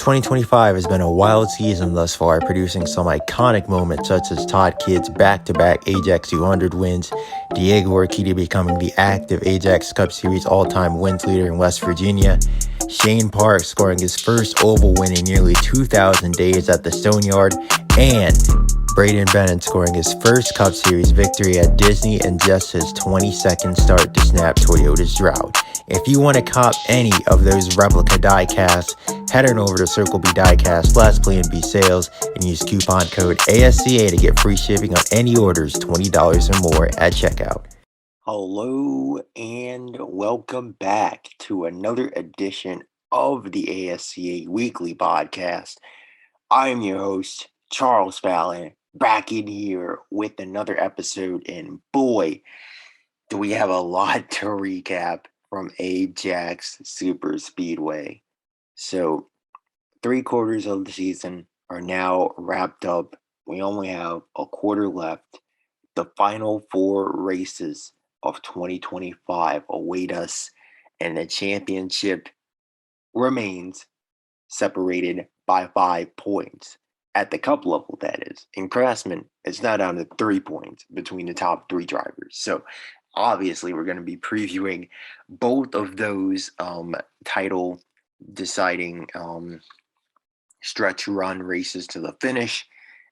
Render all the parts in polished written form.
2025 has been a wild season thus far, producing some iconic moments such as Todd Kidd's back-to-back Ajax 200 wins, Diego Orkedi becoming the active Ajax Cup Series all-time wins leader in West Virginia, Shane Park scoring his first Oval win in nearly 2,000 days at the Stoneyard, and Braden Bennett scoring his first Cup Series victory at Disney in just his 22nd start to snap Toyota's drought. If you want to cop any of those replica diecasts, head on over to Circle B Diecast / Plan B Sales and use coupon code ASCA to get free shipping on any orders $20 or more at checkout. Hello and welcome back to another edition of the ASCA Weekly Podcast. I'm your host, Charles Fallon, back in here with another episode, and boy, do we have a lot to recap from Ajax Super Speedway. So, 3/4 of the season are now wrapped up. We only have a quarter left. The final 4 races of 2025 await us, and the championship remains separated by 5 points. At the cup level, that is. In Craftsman, it's now down to 3 points between the top 3 drivers. So, obviously, we're going to be previewing both of those title deciding stretch run races to the finish.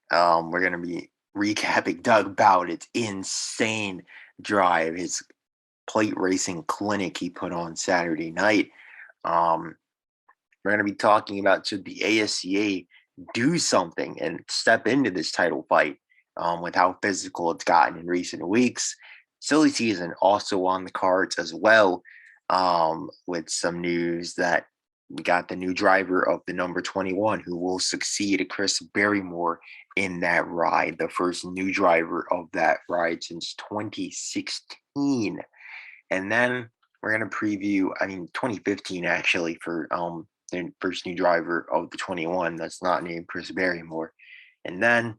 We're going to be recapping Doug Bowden's insane drive, his plate racing clinic he put on Saturday night. We're going to be talking about, should the ASCA do something and step into this title fight with how physical it's gotten in recent weeks. Silly season also on the cards as well, with some news that we got the new driver of the number 21 who will succeed Chris Barrymore in that ride, the first new driver of that ride since 2016. And then we're going to preview, 2015 actually, for the first new driver of the 21 that's not named Chris Barrymore. And then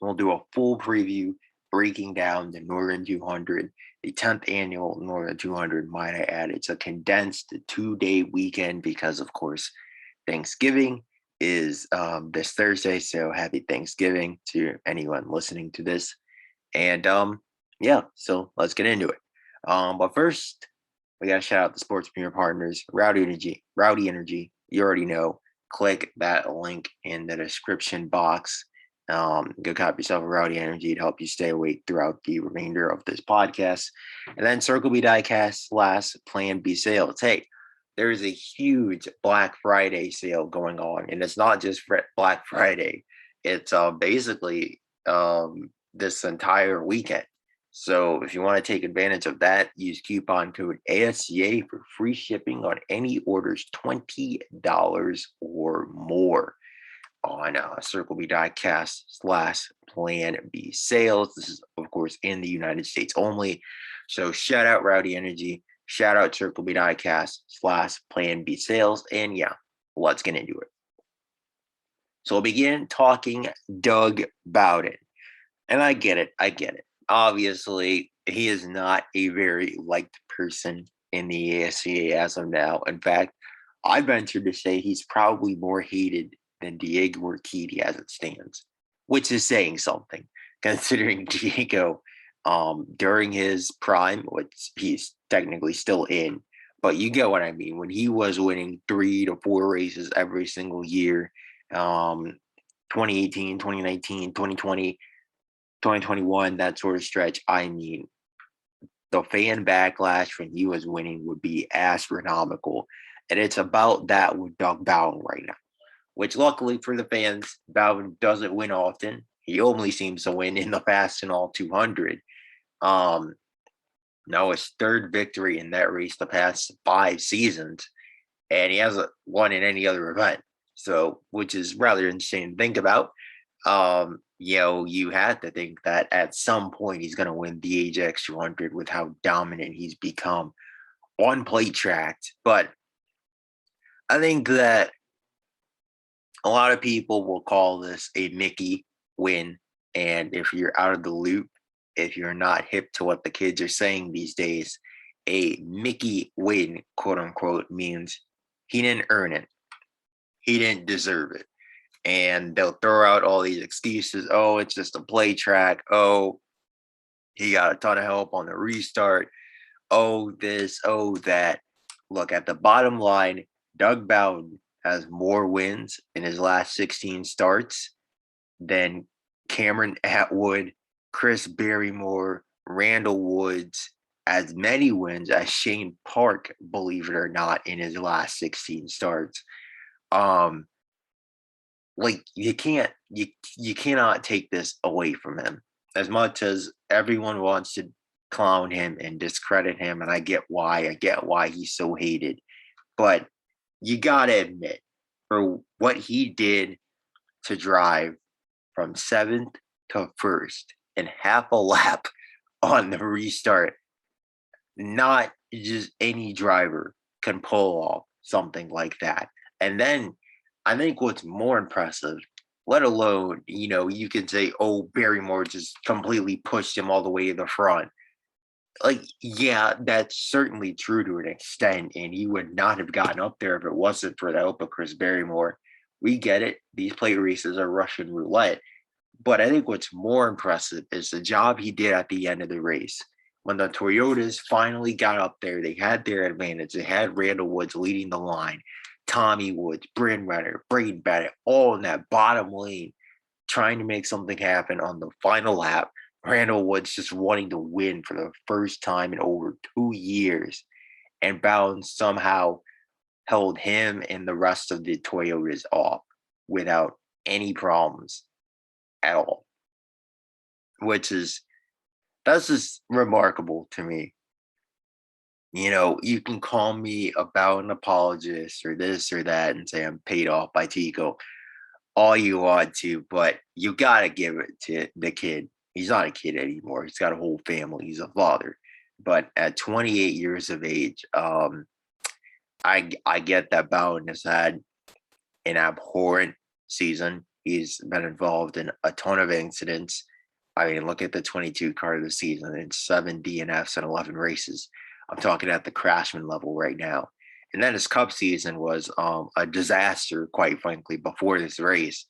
we'll do a full preview breaking down the Northern 200, the 10th annual Northern 200, might I add. It's a condensed 2-day weekend because, of course, Thanksgiving is this Thursday. So happy Thanksgiving to anyone listening to this. And so let's get into it. But first, we got to shout out the sports premier partners, Rowdy Energy. You already know. Click that link in the description box. Go cop yourself a Rowdy Energy to help you stay awake throughout the remainder of this podcast. And then Circle B Diecast / Plan B Sales. Hey, there's a huge Black Friday sale going on, and it's not just for Black Friday. It's basically this entire weekend. So if you want to take advantage of that, use coupon code ASCA for free shipping on any orders $20 or more on Circle B Diecast / Plan B Sales. This is, of course, in the United States only. So shout out Rowdy Energy, shout out Circle B Diecast / Plan B Sales, and yeah, let's get into it. So we'll begin talking Doug Bowden. And I get it. Obviously, he is not a very liked person in the ASCA as of now. In fact, I venture to say he's probably more hated than Diego Orkedi as it stands, which is saying something, considering Diego, during his prime, which he's technically still in, but you get what I mean, when he was winning 3 to 4 races every single year, 2018, 2019, 2020, 2021, that sort of stretch, the fan backlash when he was winning would be astronomical. And it's about that with Doug Bowden right now, which luckily for the fans, Bowden doesn't win often. He only seems to win in the Fast and All 200. Now his 3rd victory in that race the past 5 seasons, and he hasn't won in any other event. So, which is rather insane to think about. You had to think that at some point he's going to win the Ajax 200 with how dominant he's become on plate tracks. But I think that a lot of people will call this a Mickey win. And if you're out of the loop, if you're not hip to what the kids are saying these days, a Mickey win, quote unquote, means he didn't earn it. he didn't deserve it. And they'll throw out all these excuses. Oh, it's just a play track. Oh, he got a ton of help on the restart. Oh, this, oh, that. Look, at the bottom line, Doug Bowden has more wins in his last 16 starts than Cameron Atwood, Chris Barrymore, Randall Woods, as many wins as Shane Park, believe it or not, in his last 16 starts. Like you cannot take this away from him. As much as everyone wants to clown him and discredit him, and I get why he's so hated, but you gotta admit, for what he did to drive from 7th to 1st in half a lap on the restart, not just any driver can pull off something like that. And then I think what's more impressive, let alone, you can say, oh, Barrymore just completely pushed him all the way to the front. Like, yeah, that's certainly true to an extent, and he would not have gotten up there if it wasn't for the help of Chris Barrymore. We get it. These plate races are Russian roulette. But I think what's more impressive is the job he did at the end of the race. When the Toyotas finally got up there, they had their advantage. They had Randall Woods leading the line, Tommy Woods, Bryn Renner, Braden Bennett, all in that bottom lane, trying to make something happen on the final lap. Randall Woods just wanting to win for the first time in over 2 years. And Bowden somehow held him and the rest of the Toyotas off without any problems at all, that's just remarkable to me. You can call me about an apologist or this or that and say I'm paid off by Tico all you want to, but you got to give it to the kid. He's not a kid anymore. He's got a whole family. He's a father. But at 28 years of age, I get that Bowden has had an abhorrent season. He's been involved in a ton of incidents. I mean, look at the 22 car of the season. It's 7 DNFs and 11 races. I'm talking at the Crashman level right now. And then his Cup season was a disaster, quite frankly, before this race.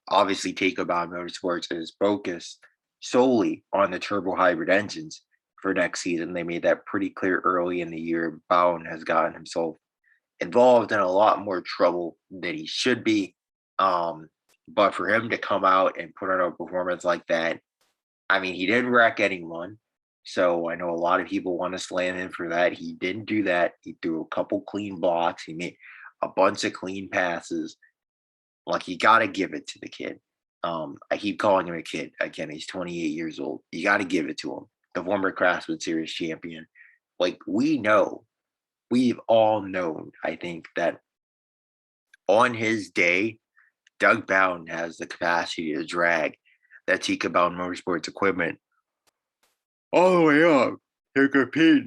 Obviously, Take About Motorsports is focused solely on the turbo hybrid engines for next season. They made that pretty clear early in the year. Bowden has gotten himself involved in a lot more trouble than he should be. But for him to come out and put on a performance like that, I mean, he didn't wreck anyone. So I know a lot of people want to slam him for that. He didn't do that. He threw a couple clean blocks. He made a bunch of clean passes. Like, you got to give it to the kid. I keep calling him a kid. Again, he's 28 years old. You got to give it to him. The former Craftsman Series champion. Like, we've all known, I think, that on his day, Doug Bowden has the capacity to drag that Tika Bowden Motorsports equipment all the way up to compete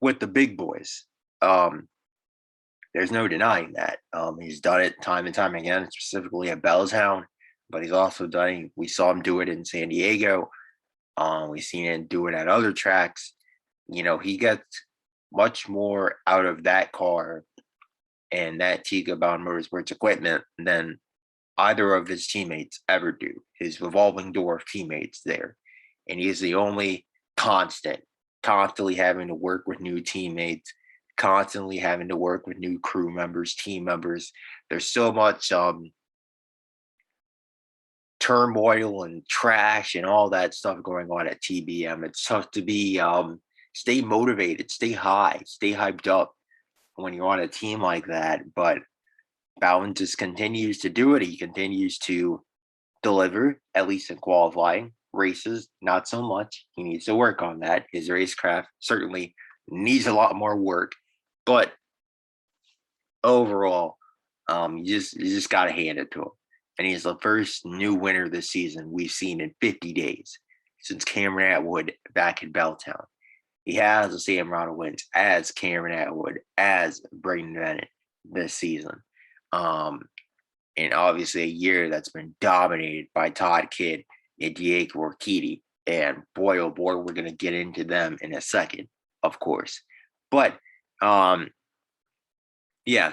with the big boys. There's no denying that. He's done it time and time again, specifically at Belltown, but he's also done it. We saw him do it in San Diego. We've seen him do it at other tracks. He gets much more out of that car and that Tika Bowden Motorsports equipment than either of his teammates ever do. His revolving door of teammates there. And he is the only constantly having to work with new teammates, constantly having to work with new crew members, team members. There's so much turmoil and trash and all that stuff going on at TBM. It's tough to be stay motivated, stay high, stay hyped up when you're on a team like that. But Bowden just continues to do it. He continues to deliver, at least in qualifying. Races, not so much. He needs to work on that. His racecraft certainly needs a lot more work. But overall, you just got to hand it to him. And he's the first new winner this season we've seen in 50 days since Cameron Atwood back in Belltown. He has the same amount of wins as Cameron Atwood, as Braden Bennett this season. And obviously a year that's been dominated by Todd Kidd and Diego Orkedi. And boy, oh boy, we're going to get into them in a second, of course. But, yeah,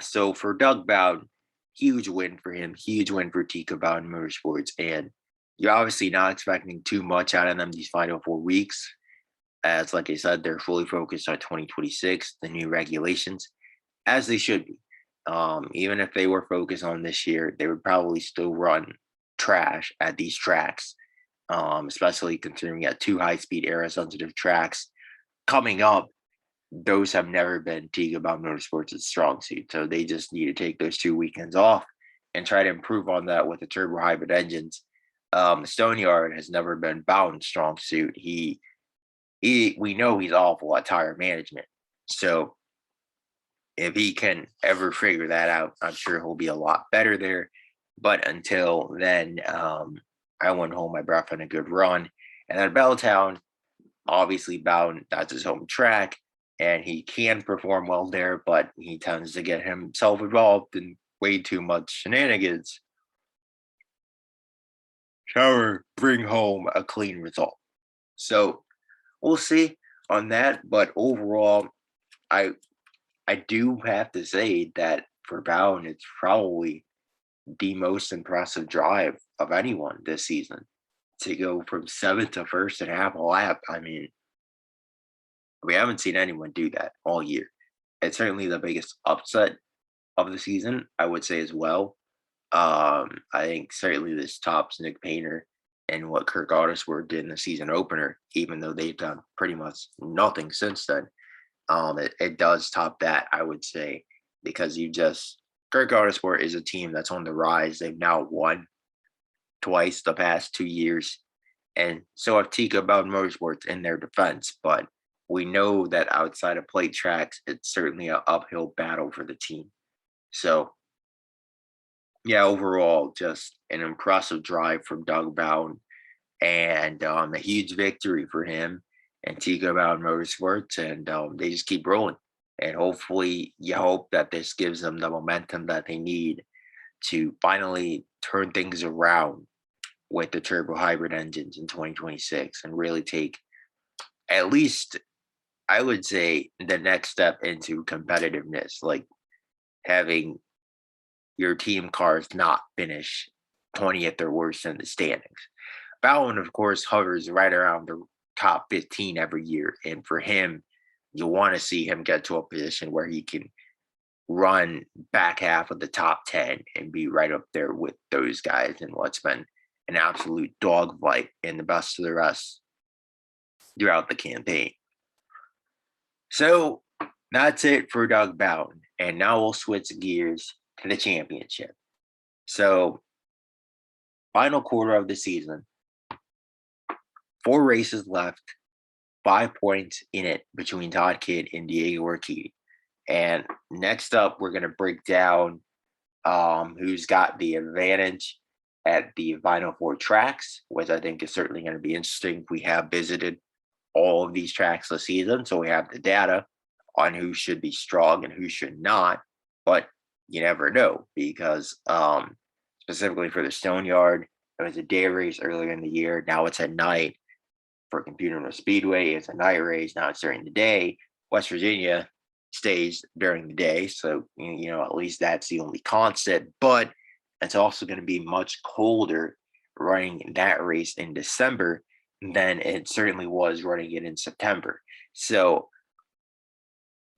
so for Doug Bowden, huge win for him, huge win for Tico Bowden Motorsports. And you're obviously not expecting too much out of them these final 4 weeks. As, like I said, they're fully focused on 2026, the new regulations, as they should be. Even if they were focused on this year, they would probably still run trash at these tracks, especially considering you got two high-speed aero-sensitive tracks coming up. Those have never been Tico Bowden Motorsports' strong suit. So they just need to take those 2 weekends off and try to improve on that with the turbo hybrid engines. Stoneyard has never been Bowden's strong suit. We know he's awful at tire management. So if he can ever figure that out, I'm sure he'll be a lot better there. But until then, I wouldn't hold my breath on a good run. And then Belltown, obviously Bowden, that's his home track, and he can perform well there, but he tends to get himself involved in way too much shenanigans. Shower, bring home a clean result. So we'll see on that. But overall, I do have to say that for Bowden, it's probably the most impressive drive of anyone this season. To go from 7th to 1st and half a lap. I mean, we haven't seen anyone do that all year. It's certainly the biggest upset of the season, I would say as well. I think certainly this tops Nick Painter and what Kirk Autosport did in the season opener, even though they've done pretty much nothing since then. It does top that, I would say, because Kirk Autosport is a team that's on the rise. They've now won twice the past 2 years. And so have Tico Bowden Motorsports in their defense. But we know that outside of plate tracks, it's certainly an uphill battle for the team. So, yeah, overall, just an impressive drive from Doug Bowden and a huge victory for him and Tico Bowden Motorsports. And they just keep rolling. And hopefully, you hope that this gives them the momentum that they need to finally turn things around with the turbo hybrid engines in 2026 and really take, at least I would say, the next step into competitiveness, like having your team cars not finish 20th or worse in the standings. Fallon, of course, hovers right around the top 15 every year. And for him, you want to see him get to a position where he can run back half of the top 10 and be right up there with those guys in what's been an absolute dogfight in the best of the rest throughout the campaign. So that's it for Doug Bowden. And now we'll switch gears to the championship. So, final quarter of the season, 4 races left, 5 points in it between Todd Kidd and Diego Orkedi. And next up, we're going to break down who's got the advantage at the final 4 tracks, which I think is certainly going to be interesting. We have visited all of these tracks this season, so we have the data on who should be strong and who should not. But you never know, because specifically for the Stoneyard, it was a day race earlier in the year. Now it's at night. For Computer No Speedway, it's a night race. Now it's during the day. West Virginia stays during the day, so at least that's the only constant. But it's also going to be much colder running that race in December than it certainly was running it in September. So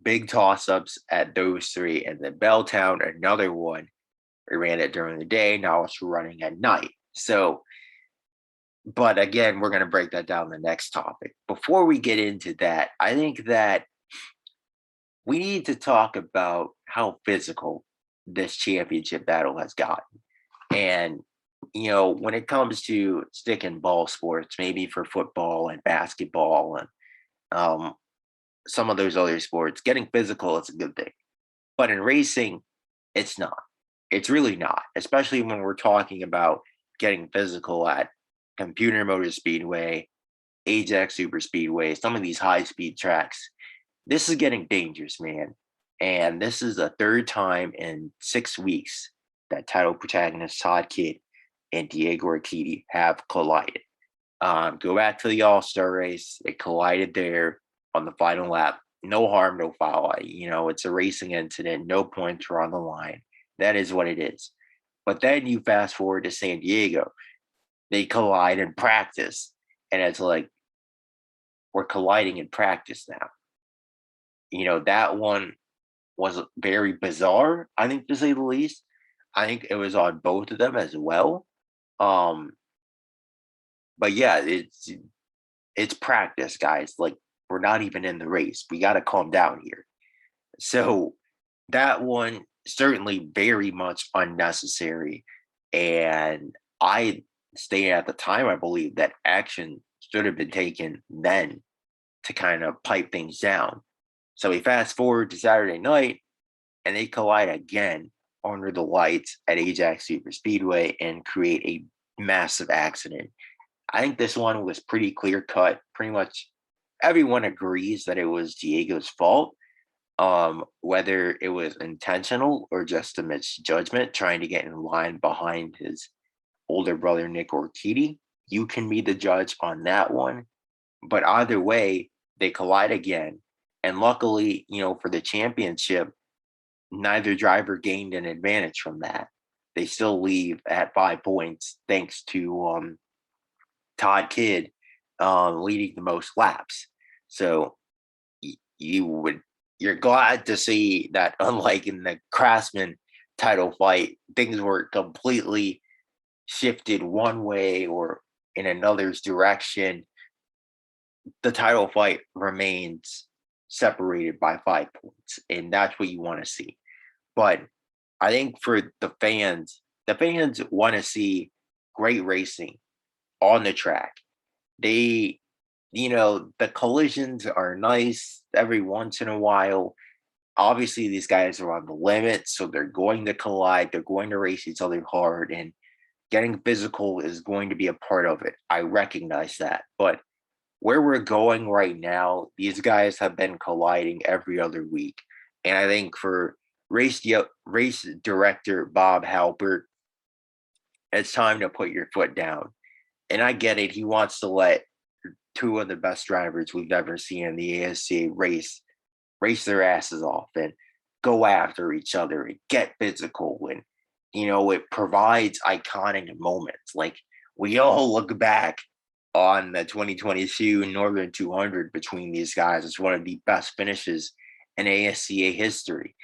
big toss-ups at those 3. And then Belltown, another one, we ran it during the day. Now it's running at night. So, but again, we're going to break that down in the next topic. Before we get into that, I think that we need to talk about how physical this championship battle has gotten. And, when it comes to stick and ball sports, maybe for football and basketball and some of those other sports, getting physical is a good thing. But in racing, it's not. It's really not, especially when we're talking about getting physical at Computer Motor Speedway, Ajax Super Speedway, some of these high-speed tracks. This is getting dangerous, man. And this is the 3rd time in 6 weeks that title protagonists Todd Kidd and Diego Orkedi have collided. Go back to the All-Star race. It collided there on the final lap. No harm, no foul. It's a racing incident. No points were on the line. That is what it is. But then you fast forward to San Diego. They collide in practice. And it's like, we're colliding in practice now. That one was very bizarre, I think, to say the least. I think it was on both of them as well. Um, but yeah, it's practice, guys. Like, we're not even in the race. We got to calm down here. So that one certainly very much unnecessary. And I stated at the time, I believe that action should have been taken then to kind of pipe things down. So we fast forward to Saturday night and they collide again under the lights at Ajax Super Speedway and create a massive accident. I think this one was pretty clear cut. Pretty much everyone agrees that it was Diego's fault. Whether it was intentional or just a misjudgment, trying to get in line behind his older brother Nick Orkedi, you can be the judge on that one. But either way, they collide again. And luckily, for the championship, neither driver gained an advantage from that. They still leave at 5 points thanks to Todd Kidd leading the most laps. So you're glad to see that, unlike in the Craftsman title fight, things were completely shifted one way or in another's direction. The title fight remains separated by 5 points, and that's what you want to see. But I think for the fans want to see great racing on the track. The collisions are nice every once in a while. Obviously, these guys are on the limit, so they're going to collide. They're going to race each other hard, and getting physical is going to be a part of it. I recognize that. But where we're going right now, these guys have been colliding every other week. And I think for race director Bob Halpert, it's time to put your foot down. And I get it. He wants to let two of the best drivers we've ever seen in the ASCA race their asses off and go after each other and get physical. And, it provides iconic moments. Like, we all look back on the 2022 Northern 200 between these guys as one of the best finishes in ASCA history.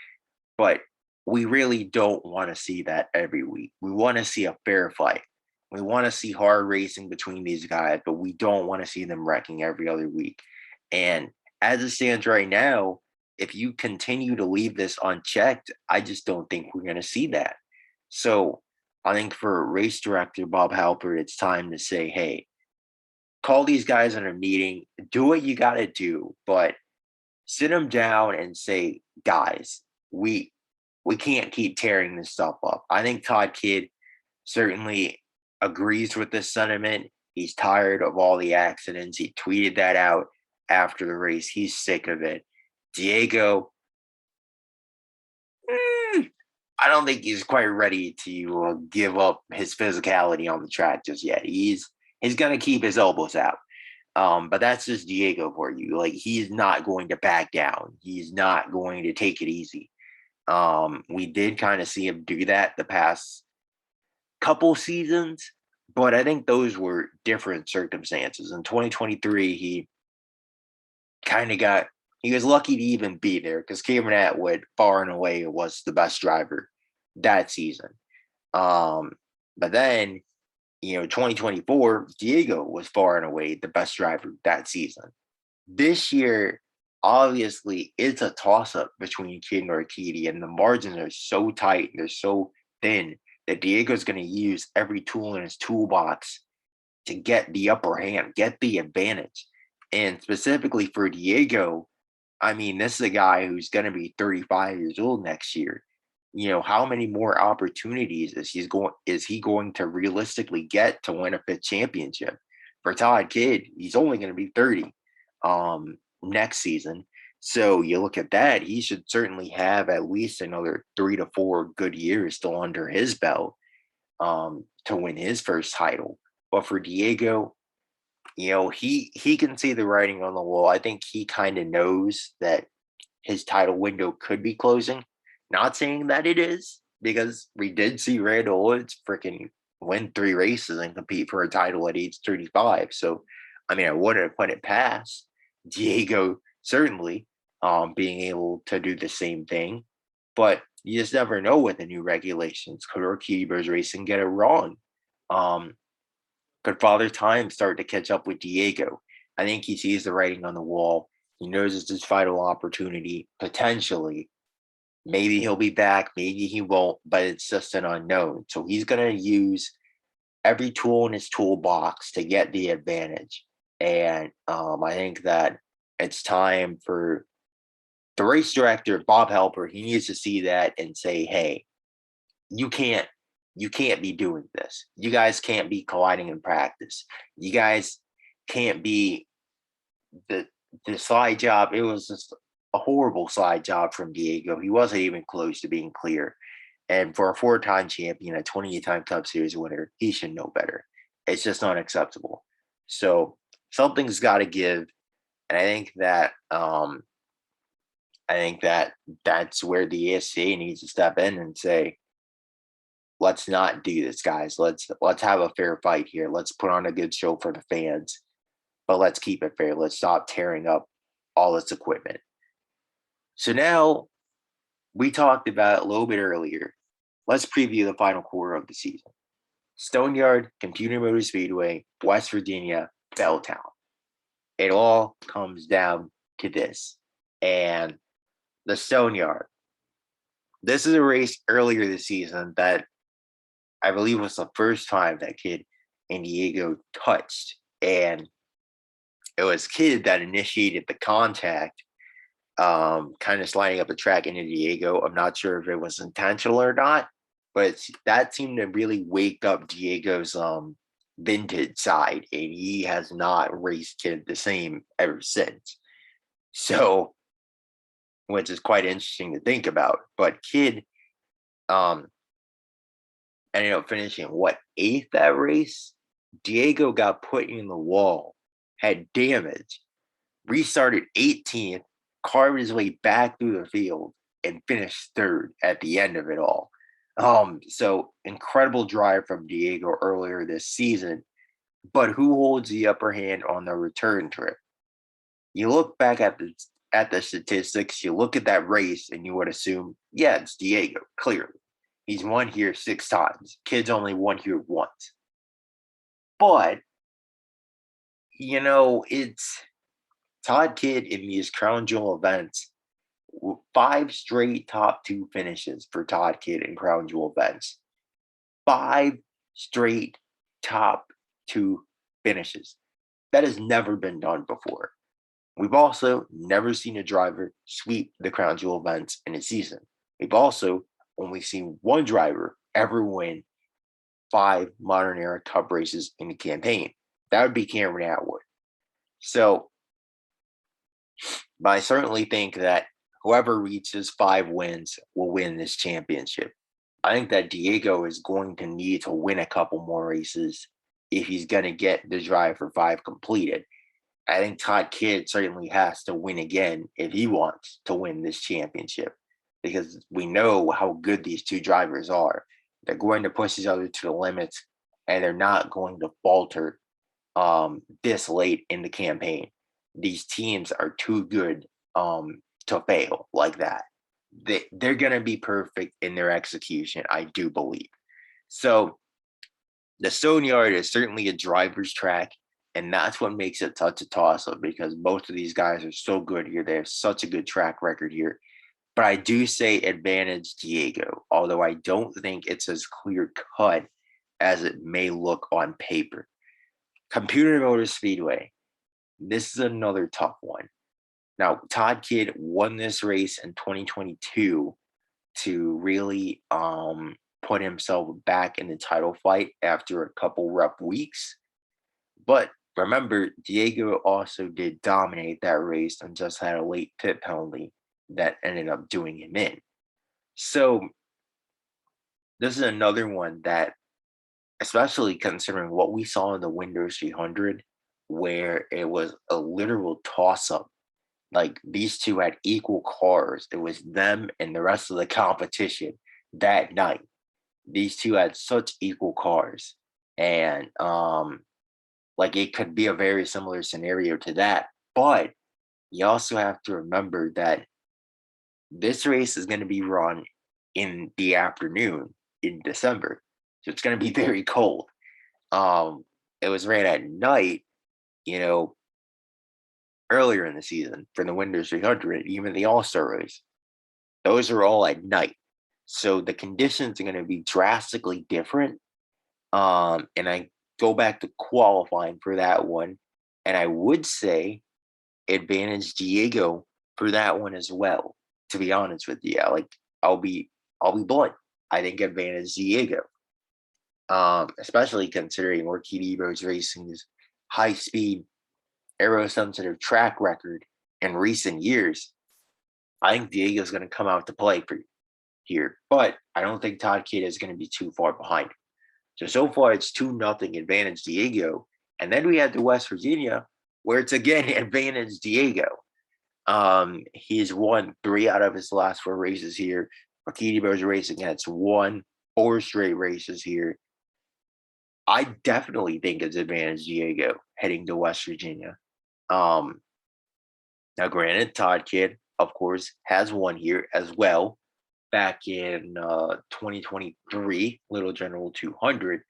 But we really don't want to see that every week. We want to see a fair fight. We want to see hard racing between these guys, but we don't want to see them wrecking every other week. And as it stands right now, if you continue to leave this unchecked, I just don't think we're going to see that. So I think for race director Bob Halpert, it's time to say, hey, call these guys in a meeting, do what you got to do, but sit them down and say, guys, we can't keep tearing this stuff up. I think Todd Kidd certainly agrees with this sentiment. He's tired of all the accidents. He tweeted that out after the race. He's sick of it. Diego, I don't think he's quite ready to give up his physicality on the track just yet. He's going to keep his elbows out. But that's just Diego for you. Like, he's not going to back down. He's not going to take it easy. We did kind of see him do that the past couple seasons, but I think those were different circumstances. In 2023, he was lucky to even be there because Cameron Atwood far and away was the best driver that season. But then, 2024, Diego was far and away the best driver that season. This year, obviously, it's a toss-up between Kidd and Orkedi, and the margins are so tight, they're so thin, that Diego's going to use every tool in his toolbox to get the upper hand, get the advantage. And specifically for Diego, I mean, this is a guy who's going to be 35 years old next year. How many more opportunities is he going to realistically get to win a fifth championship? For Todd Kidd, he's only going to be 30 next season. So you look at that, he should certainly have at least another 3 to 4 good years still under his belt to win his first title. But for Diego, he can see the writing on the wall. I think he kind of knows that his title window could be closing. Not saying that it is, because we did see Randall Woods freaking win 3 races and compete for a title at age 35. So, I mean, I wouldn't have put it past Diego, certainly, being able to do the same thing. But you just never know with the new regulations. Could Orkedi Racing get it wrong? Um, could Father Time start to catch up with Diego? I think he sees the writing on the wall. He knows it's his final opportunity, potentially. Maybe he'll be back, maybe he won't, but it's just an unknown. So he's going to use every tool in his toolbox to get the advantage. And I think that it's time for the race director, Bob Helper. He needs to see that and say, hey, you can't be doing this. You guys can't be colliding in practice. You guys can't be the slide job. It was just a horrible slide job from Diego. He wasn't even close to being clear. And for a 4-time champion, a 28-time Cup Series winner, he should know better. It's just not acceptable. So something's got to give. And I think that that's where the ASCA needs to step in and say, let's not do this, guys. Let's have a fair fight here. Let's put on a good show for the fans, but let's keep it fair. Let's stop tearing up all this equipment. So now we talked about a little bit earlier. Let's preview the final quarter of the season. Stoneyard, Computer Motor Speedway, West Virginia, Belltown. It all comes down to this. And the Stoneyard. This is a race earlier this season that I believe was the first time that Kid and Diego touched. And it was Kid that initiated the contact, kind of sliding up the track into Diego. I'm not sure if it was intentional or not, but that seemed to really wake up Diego's vintage side, and he has not raced Kid the same ever since. So, which is quite interesting to think about. But Kid ended up finishing, 8th that race? Diego got put in the wall, had damage, restarted 18th, carved his way back through the field, and finished 3rd at the end of it all. So incredible drive from Diego earlier this season. But who holds the upper hand on the return trip? You look back at the statistics, you look at that race, and you would assume, yeah, it's Diego, clearly. He's won here 6 times. Kid's only won here once. But, it's Todd Kidd in these Crown Jewel events. 5 straight top 2 finishes for Todd Kidd in Crown Jewel events. 5 straight top 2 finishes. That has never been done before. We've also never seen a driver sweep the Crown Jewel events in a season. We've also only seen one driver ever win 5 modern era Cup races in a campaign. That would be Cameron Atwood. So, but I certainly think that whoever reaches 5 wins will win this championship. I think that Diego is going to need to win a couple more races if he's going to get the drive for 5 completed. I think Todd Kidd certainly has to win again if he wants to win this championship, because we know how good these 2 drivers are. They're going to push each other to the limits, and they're not going to falter this late in the campaign. These teams are too good to fail like that. They're going to be perfect in their execution, I do believe. So the Stoneyard is certainly a driver's track, and that's what makes it such a toss-up, because most of these guys are so good here. They have such a good track record here. But I do say advantage Diego, although I don't think it's as clear-cut as it may look on paper. Computer Motor Speedway. This is another tough one. Now, Todd Kidd won this race in 2022 to really put himself back in the title fight after a couple rough weeks. But remember, Diego also did dominate that race and just had a late pit penalty that ended up doing him in. So this is another one that, especially considering what we saw in the Windows 300, where it was a literal toss-up. Like, these 2 had equal cars. It was them and the rest of the competition that night. These two had such equal cars. And like it could be a very similar scenario to that. But you also have to remember that this race is going to be run in the afternoon in December. So it's going to be very cold. It was ran at night, you know, earlier in the season for the Windows 300, even the All-Star race. Those are all at night. So the conditions are going to be drastically different. And I go back to qualifying for that one. And I would say advantage Diego for that one as well. To be honest with you, I'll be blunt. I think advantage Diego, especially considering Orkedi Racing's high speed, aero sensitive track record in recent years. I think Diego's going to come out to play for here, but I don't think Todd Kidd is going to be too far behind. So far it's 2-0 advantage Diego, and then we had the West Virginia where it's again advantage Diego. He's won 3 out of his last 4 races here. Orkedi Racing has won 4 straight races here. I definitely think it's advantage Diego heading to West Virginia. Now, granted, Todd Kidd, of course, has won here as well back in 2023, Little General 200.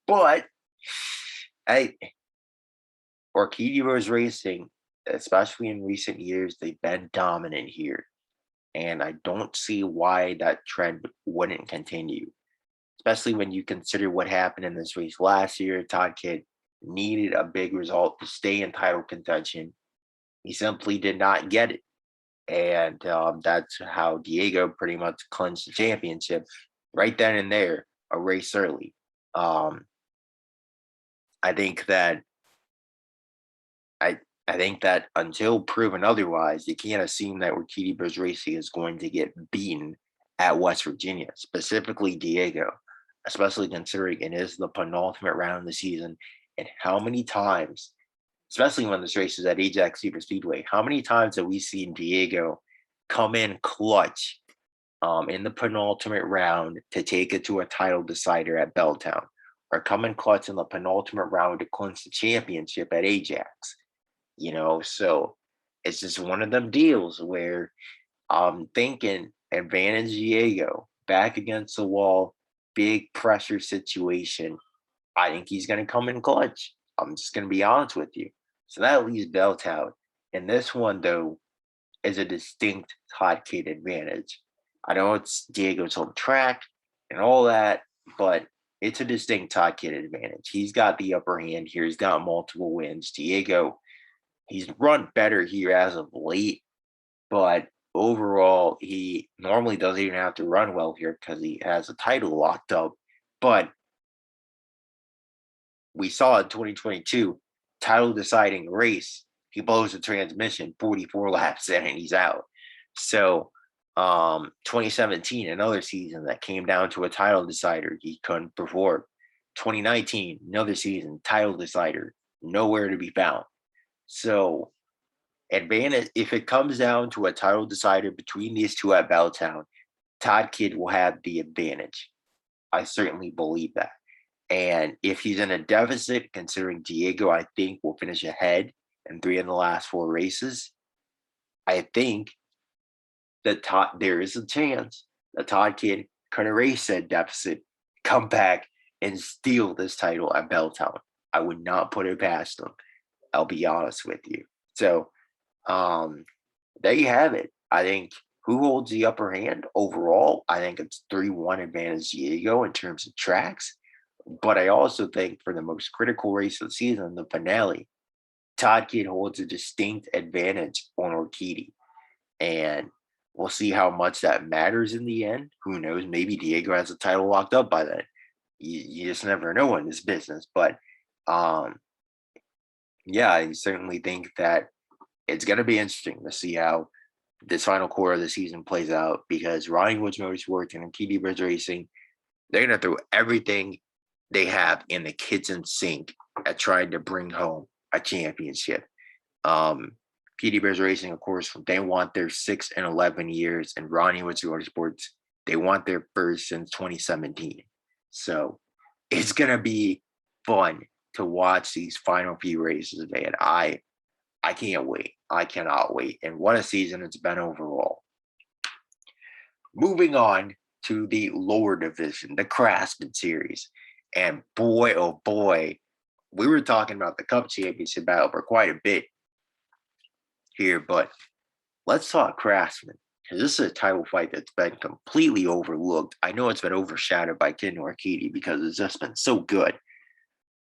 But Orkedi Racing, especially in recent years, they've been dominant here. And I don't see why that trend wouldn't continue, especially when you consider what happened in this race last year. Todd Kidd needed a big result to stay in title contention. He simply did not get it. And that's how Diego pretty much clinched the championship right then and there, a race early. I think that I think that until proven otherwise, you can't assume that Orkedi Racing is going to get beaten at West Virginia, specifically Diego, especially considering it is the penultimate round of the season. And how many times, especially when this race is at Ajax Super Speedway, how many times have we seen Diego come in clutch in the penultimate round to take it to a title decider at Belltown, or come in clutch in the penultimate round to clinch the championship at Ajax? So it's just one of them deals where I'm thinking advantage Diego, back against the wall, big pressure situation. I think he's going to come in clutch. I'm just going to be honest with you. So that leaves Belltown. And this one, though, is a distinct Todd Kidd advantage. I know it's Diego's home track and all that, but it's a distinct Todd Kidd advantage. He's got the upper hand here. He's got multiple wins. Diego, he's run better here as of late, but overall, he normally doesn't even have to run well here because he has a title locked up. But we saw in 2022, title deciding race, he blows the transmission 44 laps in and he's out. So 2017, another season that came down to a title decider, he couldn't perform. 2019, another season, title decider, nowhere to be found. So advantage, if it comes down to a title decider between these two at Belltown, Todd Kidd will have the advantage. I certainly believe that. And if he's in a deficit, considering Diego, I think, will finish ahead in 3 of the last 4 races, I think that there is a chance that Todd Kidd could erase that deficit, come back, and steal this title at Belltown. I would not put it past him. I'll be honest with you. So there you have it. I think who holds the upper hand overall? I think it's 3-1 advantage Diego in terms of tracks. But I also think for the most critical race of the season, the finale, Todd Kidd holds a distinct advantage on Orkedi. And we'll see how much that matters in the end. Who knows? Maybe Diego has a title locked up by then. You just never know in this business. But yeah, I certainly think that it's going to be interesting to see how this final quarter of the season plays out, because Ronnie Woods Motorsports and Orkedi Racing, they're going to throw everything they have in the kitchen sink at trying to bring home a championship. Orkedi Racing, of course, they want their 6 and 11 years, and Ronnie Woods Motorsports, They want their first since 2017. So it's going to be fun to watch these final few races, man. I can't wait. I cannot wait. And what a season it's been overall. Moving on to the lower division, the Craftsman Series. And boy, oh boy, we were talking about the Cup Championship battle for quite a bit here, but let's talk Craftsman. Because this is a title fight that's been completely overlooked. I know it's been overshadowed by Orkedi because it's just been so good.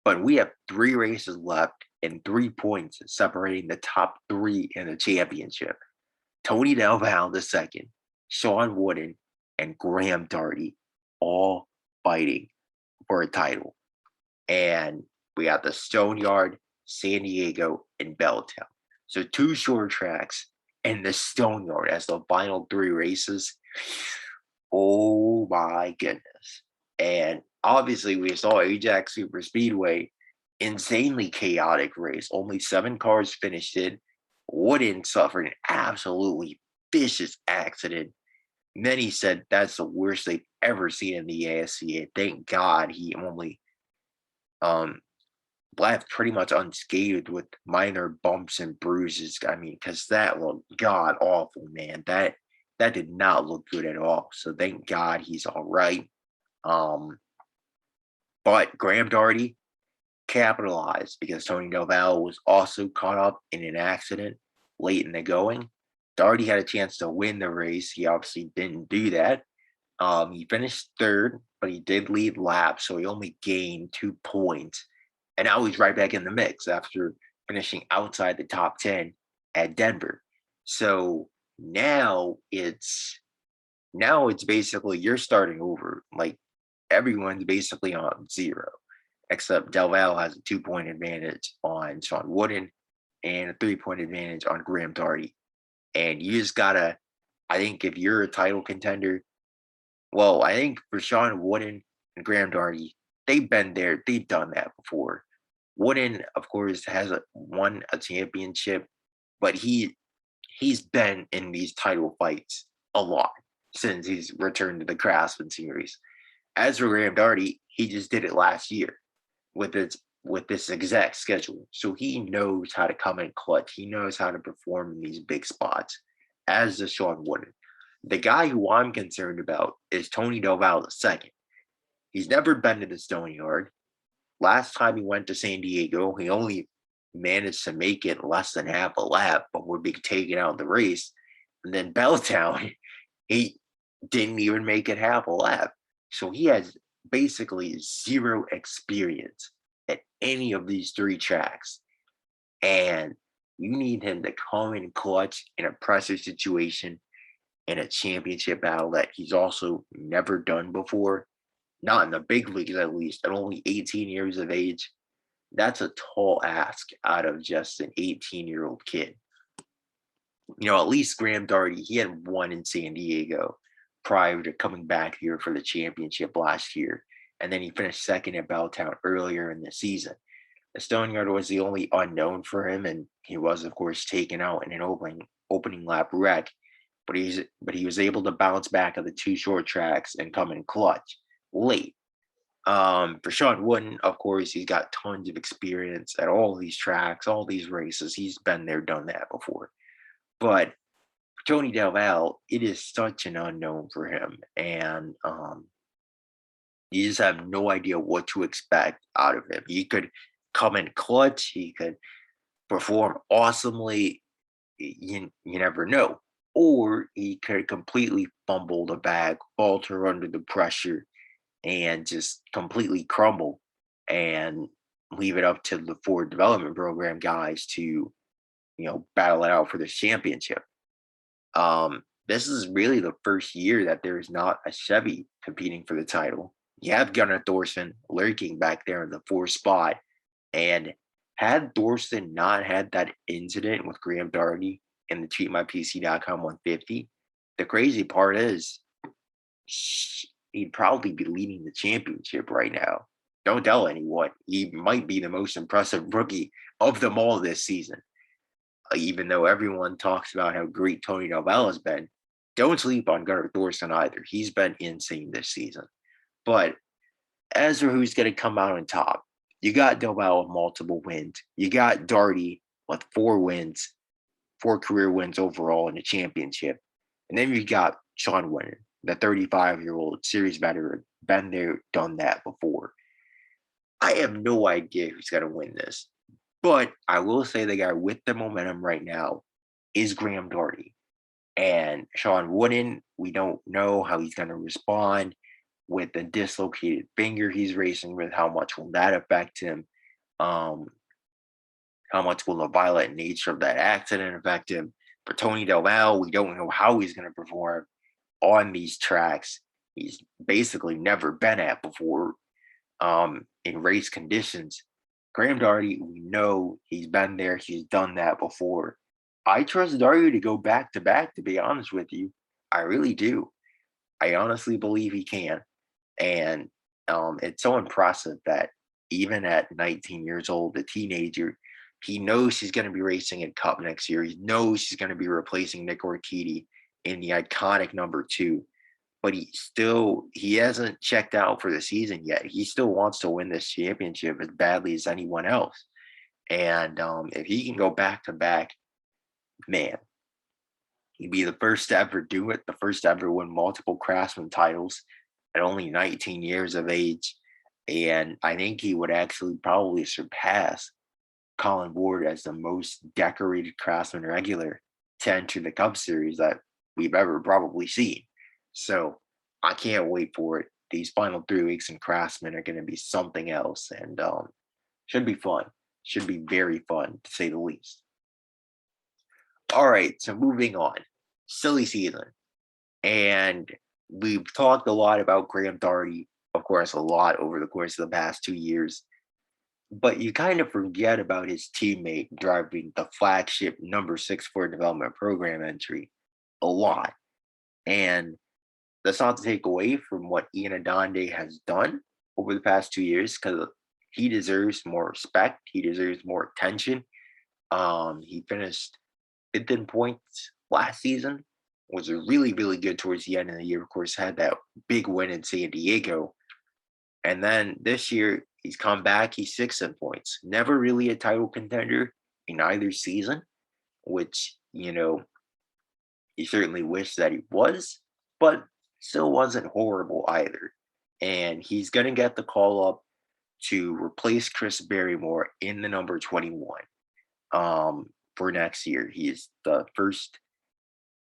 But we have 3 races left and 3 points separating the top 3 in the championship. Tony Del Valle II, Sean Wooden, and Graham Darty all fighting for a title. And we got the Stone Yard, San Diego, and Belltown. So 2 short tracks and the Stone Yard as the final 3 races. Oh my goodness. And obviously we saw Ajax Super Speedway, insanely chaotic race. Only 7 cars finished it. Wooden suffered an absolutely vicious accident. Many said that's the worst they've ever seen in the ASCA. Thank God he only left pretty much unscathed with minor bumps and bruises. I mean, because that looked god awful, man. That did not look good at all. So thank God he's all right. But Graham Darty capitalized because Tony Del Valle was also caught up in an accident late in the going. Darty had a chance to win the race. He obviously didn't do that. He finished 3rd, but he did lead laps, so he only gained 2 points. And now he's right back in the mix after finishing outside the top 10 at Denver. So now it's basically you're starting over. Like everyone's basically on 0, except Del Valle has a 2-point advantage on Sean Wooden and a 3-point advantage on Graham Darty. And you just gotta, I think if you're a title contender, well, I think for Sean Wooden and Graham Darty, they've been there, they've done that before. Wooden, of course, has won a championship, but he's been in these title fights a lot since he's returned to the Craftsman Series. As for Graham Darty, he just did it last year with this exact schedule. So he knows how to come in clutch. He knows how to perform in these big spots, as does Sean Wooden. The guy who I'm concerned about is Tony Del Valle II. He's never been to the Stone Yard. Last time he went to San Diego, he only managed to make it less than half a lap, but would be taken out of the race. And then Belltown, he didn't even make it half a lap. So he has basically 0 experience at any of these 3 tracks. And you need him to come in clutch in a pressure situation in a championship battle that he's also never done before. Not in the big leagues, at least, at only 18 years of age. That's a tall ask out of just an 18-year-old kid. You know, at least Graham Darty, he had won in San Diego prior to coming back here for the championship last year. And then he finished 2nd at Belltown earlier in the season. The Stone Yard was the only unknown for him, and he was, of course, taken out in an opening lap wreck. But he was able to bounce back of the 2 short tracks and come in clutch late. For Sean Wooden, of course, he's got tons of experience at all these tracks, all these races. He's been there, done that before. But for Tony Del Valle, it is such an unknown for him. And you just have no idea what to expect out of him. He could come in clutch. He could perform awesomely. You never know. Or he could completely fumble the bag, falter under the pressure, and just completely crumble and leave it up to the Ford Development Program guys to, battle it out for this championship. This is really the first year that there is not a Chevy competing for the title. You have Gunnar Thorson lurking back there in the 4th spot. And had Thorson not had that incident with Graham Darty in the TreatMyPC.com 150, the crazy part is he'd probably be leading the championship right now. Don't tell anyone. He might be the most impressive rookie of them all this season. Even though everyone talks about how great Tony Del Valle has been, Don't sleep on Gunnar Thorson either. He's been insane this season. But as for who's going to come out on top, you got Dobell with multiple wins. You got Darty with 4 wins, 4 career wins overall in the championship. And then you got Sean Winter, the 35-year-old series veteran, been there, done that before. I have no idea who's going to win this. But I will say the guy with the momentum right now is Graham Darty. And Sean Wooden, we don't know how he's going to respond with the dislocated finger he's racing with. How much will that affect him? Um, how much will the violent nature of that accident affect him? For Tony Del Valle, we don't know how he's going to perform on these tracks he's basically never been at before in race conditions. Graham Darty, we know he's been there, he's done that before. I trust Darty to go back to back, to be honest with you. I really do. I honestly believe he can. And it's so impressive that even at 19 years old, a teenager, he knows he's going to be racing in Cup next year. He knows he's going to be replacing Nick Orkedi in the iconic #2. But he hasn't checked out for the season yet. He still wants to win this championship as badly as anyone else. And if he can go back to back, man, he'd be the first to ever do it, the first to ever win multiple Craftsman titles at only 19 years of age. And I think he would actually probably surpass Colin Ward as the most decorated Craftsman regular to enter the Cup Series that we've ever probably seen. So I can't wait for it. These final 3 weeks in Craftsman are going to be something else, and should be fun. Should be very fun, to say the least. All right, so moving on. Silly season. And we've talked a lot about Graham Darty, of course, a lot over the course of the past 2 years. But you kind of forget about his teammate driving the flagship #6 Ford Development Program entry a lot. And that's not to take away from what Ian Adonde has done over the past 2 years, because he deserves more respect. He deserves more attention. He finished 5th in points last season, was really, really good towards the end of the year. Of course, had that big win in San Diego. And then this year, he's come back. He's 6th in points. Never really a title contender in either season, which, you certainly wish that he was, but still wasn't horrible either. And he's going to get the call up to replace Chris Barrymore in the #21 for next year. He is the first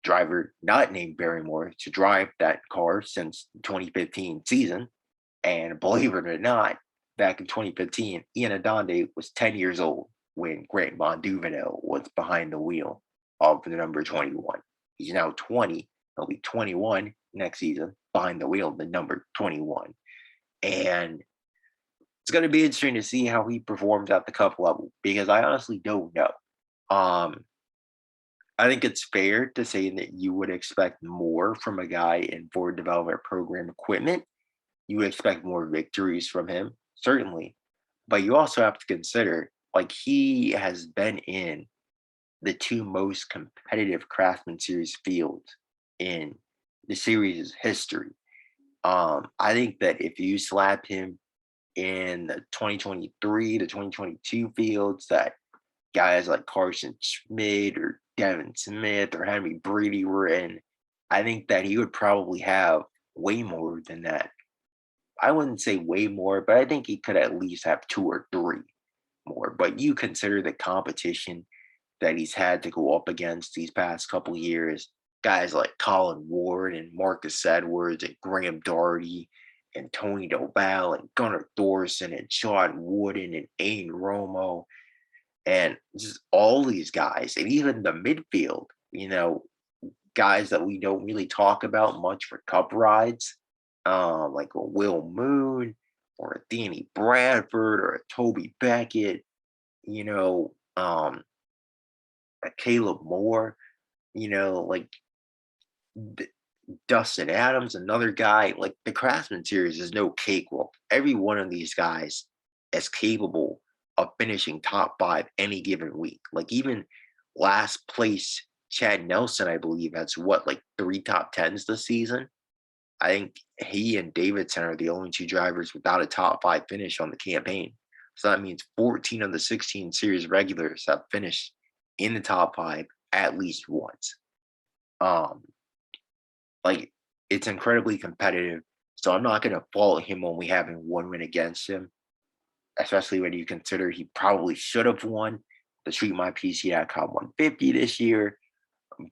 driver not named Barrymore to drive that car since the 2015 season. And believe it or not, back in 2015, Ian Adonde was 10 years old when Grant Bonduvenel was behind the wheel of the #21. He's now 20. He'll be 21 next season behind the wheel of the #21. And it's going to be interesting to see how he performs at the Cup level, because I honestly don't know. I think it's fair to say that you would expect more from a guy in Ford Development Program equipment. You would expect more victories from him, certainly. But you also have to consider, like, he has been in the 2 most competitive Craftsman Series fields in the series' history. I think that if you slap him in the 2023 to 2022 fields, that guys like Carson Schmidt or Devin Smith or Henry Brady were in, I think that he would probably have way more than that. I wouldn't say way more, but I think he could at least have 2 or 3 more. But you consider the competition that he's had to go up against these past couple years, guys like Colin Ward and Marcus Edwards and Graham Darty and Tony Del Valle and Gunnar Thorson and Sean Wooden and Aiden Romo and just all these guys, and even the midfield, guys that we don't really talk about much for Cup rides, like a Will Moon or a Danny Bradford or a Toby Beckett, a Caleb Moore, like Dustin Adams, another guy. Like, the Craftsman Series is no cakewalk. Every one of these guys is capable of finishing top 5 any given week. Like, even last place Chad Nelson, I believe, has like 3 top 10s this season. I think he and Davidson are the only 2 drivers without a top 5 finish on the campaign. So that means 14 of the 16 series regulars have finished in the top 5 at least once. Um, like it's incredibly competitive. So I'm not gonna fault him only having 1 win against him, especially when you consider he probably should have won the Street My PC.com 150 this year,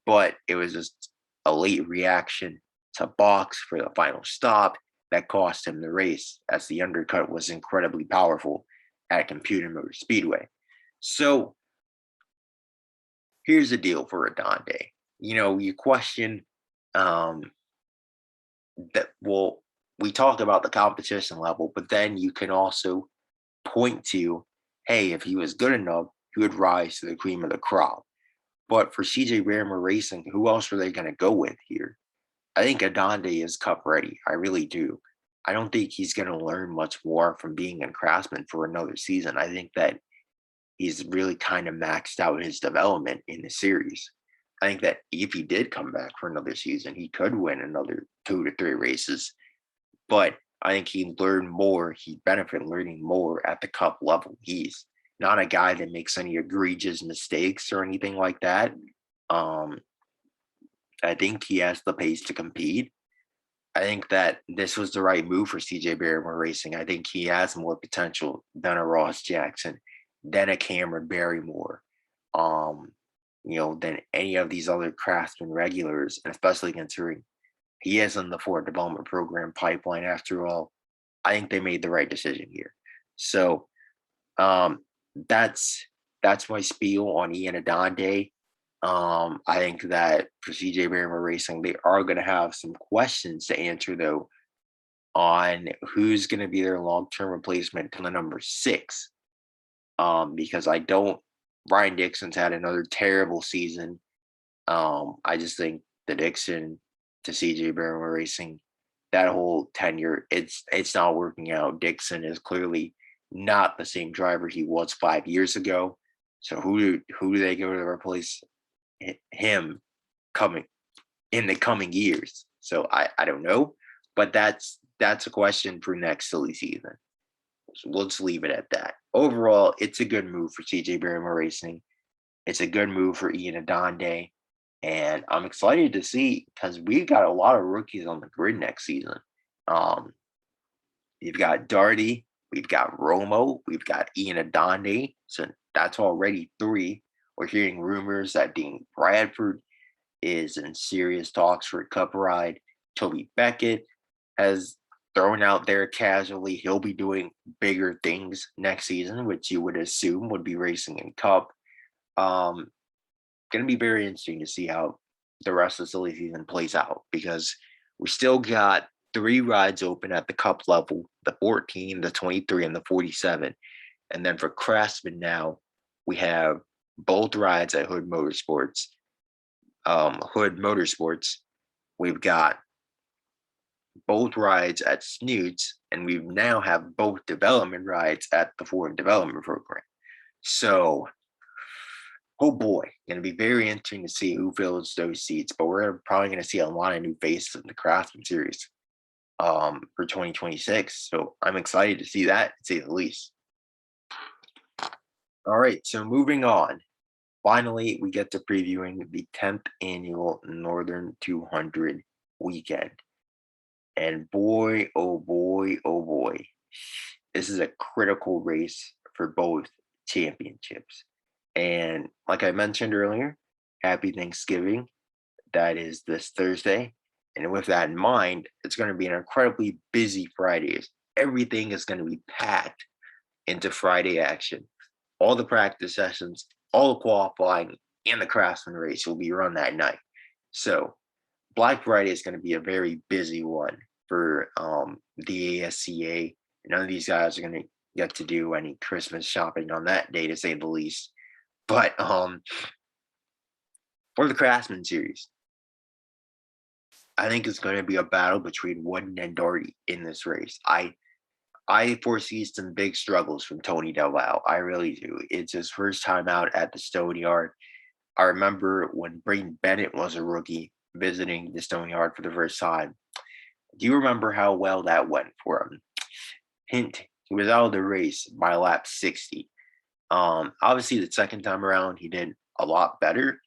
but it was just a late reaction to box for the final stop that cost him the race, as the undercut was incredibly powerful at Computer Motor Speedway. So here's the deal for Adonde. You question um, that. Well, we talked about the competition level, but then you can also point to, hey, if he was good enough, he would rise to the cream of the crop. But for CJ Rammer Racing, who else are they going to go with here? I think Adonde is cup ready. I really do. I don't think he's going to learn much more from being in Craftsman for another season. I think that he's really kind of maxed out his development in the series. I think that if he did come back for another season, he could win another 2 to 3 races. But I think he learned more. He benefited learning more at the cup level. He's not a guy that makes any egregious mistakes or anything like that. Um, I think he has the pace to compete. I think that this was the right move for CJ Barrymore Racing. I think he has more potential than a Ross Jackson, than a Cameron Barrymore, than any of these other Craftsman regulars, and especially considering he is in the Ford Development Program pipeline after all. I think they made the right decision here. So um, that's my spiel on Ian Adonde. I think that for CJ Barrymore Racing, they are going to have some questions to answer, though, on who's going to be their long-term replacement to the number 6. Because Brian Dixon's had another terrible season. I just think the Dixon to CJ Barrymore Racing, that whole tenure, it's not working out. Dixon is clearly not the same driver he was 5 years ago. So who do they go to replace him coming in the coming years? So I don't know, but that's a question for next silly season. So let's leave it at that. Overall, it's a good move for CJ Barrymore Racing. It's a good move for Ian Adonde. And I'm excited to see, because we've got a lot of rookies on the grid next season. You've got Darty, we've got Romo, we've got Ian Adonde. So that's already 3. We're hearing rumors that Dean Bradford is in serious talks for a cup ride. Toby Beckett has thrown out there casually he'll be doing bigger things next season, which you would assume would be racing in cup. Going to be very interesting to see how the rest of the silly season plays out, because we still got 3 rides open at the cup level: the 14, the 23, and the 47. And then for Craftsman now, we have both rides at Hood Motorsports. We've got both rides at Snoots, and we now have both development rides at the Ford Development Program. So, oh boy, going to be very interesting to see who fills those seats. But we're probably going to see a lot of new faces in the Craftsman Series for 2026. So I'm excited to see that, to say the least. All right, so moving on. Finally, we get to previewing the 10th annual Northern 200 weekend. And boy, oh boy, oh boy, this is a critical race for both championships. And like I mentioned earlier, happy Thanksgiving. That is this Thursday. And with that in mind, it's going to be an incredibly busy Friday. Everything is going to be packed into Friday action. All the practice sessions, all the qualifying, and the Craftsman race will be run that night. So Black Friday is going to be a very busy one for the ASCA. None of these guys are going to get to do any Christmas shopping on that day, to say the least. But for the Craftsman Series, I think it's going to be a battle between Wooden and Doherty in this race. I foresee some big struggles from Tony Del Valle. I really do. It's his first time out at the Stone Yard. I remember when Braden Bennett was a rookie visiting the Stone Yard for the first time. Do you remember how well that went for him? Hint, he was out of the race by lap 60. Obviously, the second time around, he did a lot better,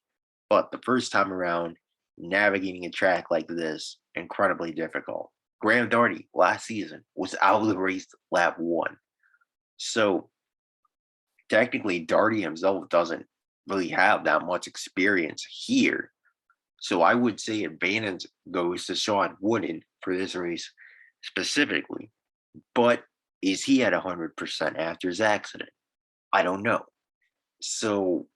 but the first time around, navigating a track like this, incredibly difficult. Graham Darty last season was out of the race lap 1. So technically, Darty himself doesn't really have that much experience here. So I would say advantage goes to Sean Wooden for this race specifically. But is he at 100% after his accident? I don't know. So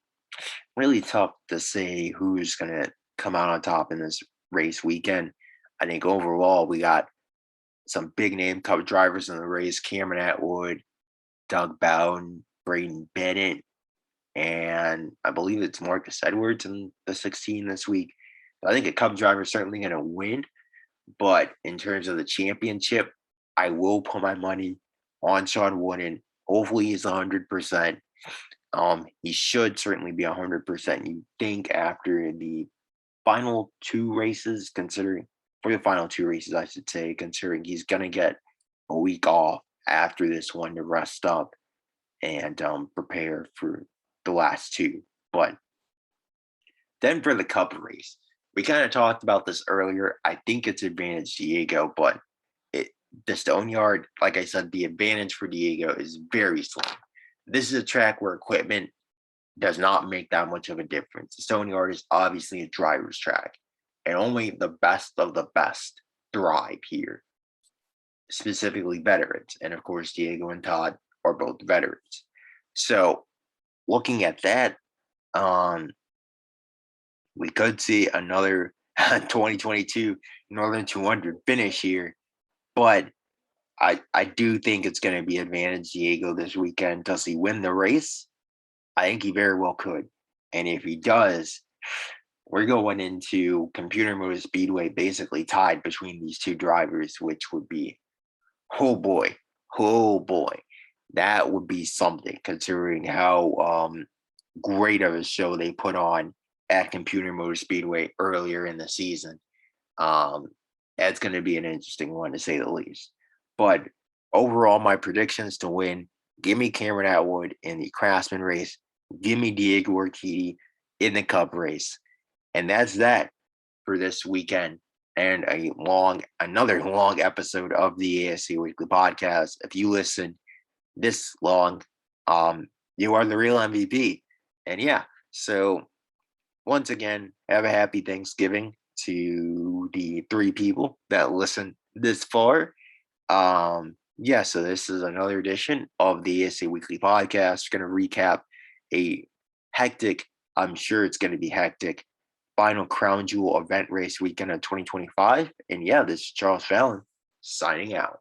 really tough to say who's going to come out on top in this race weekend. I think overall we got some big name Cup drivers in the race: Cameron Atwood, Doug Bowden, Braden Bennett, and I believe it's Marcus Edwards in the 16 this week. I think a Cup driver is certainly going to win, but in terms of the championship, I will put my money on Sean Wooden. Hopefully he's 100%. He should certainly be 100%. You think after the final 2 races, considering I should say, considering he's going to get a week off after this one to rest up and prepare for the last 2. But then for the Cup race, we kind of talked about this earlier. I think it's advantage Diego, but the Stone Yard, like I said, the advantage for Diego is very slim. This is a track where equipment does not make that much of a difference. The Stone Yard is obviously a driver's track, and only the best of the best thrive here, specifically veterans. And of course, Diego and Todd are both veterans. So looking at that, we could see another 2022 Northern 200 finish here, but I do think it's going to be advantage Diego this weekend. Does he win the race? I think he very well could. And if he does, we're going into Computer Motor Speedway basically tied between these 2 drivers, which would be, oh boy, that would be something considering how great of a show they put on at Computer Motor Speedway earlier in the season. That's going to be an interesting one to say the least. But overall, my predictions to win: give me Cameron Atwood in the Craftsman race, give me Diego Orkedi in the Cup race, and that's that for this weekend. And another long episode of the ASCA Weekly Podcast. If you listen this long, you are the real MVP. And yeah, so once again, have a happy Thanksgiving to the 3 people that listen this far. So this is another edition of the ASCA Weekly Podcast. We're going to recap a hectic, I'm sure it's going to be hectic, final Crown Jewel event race weekend of 2025. And yeah, this is Charles Fallon signing out.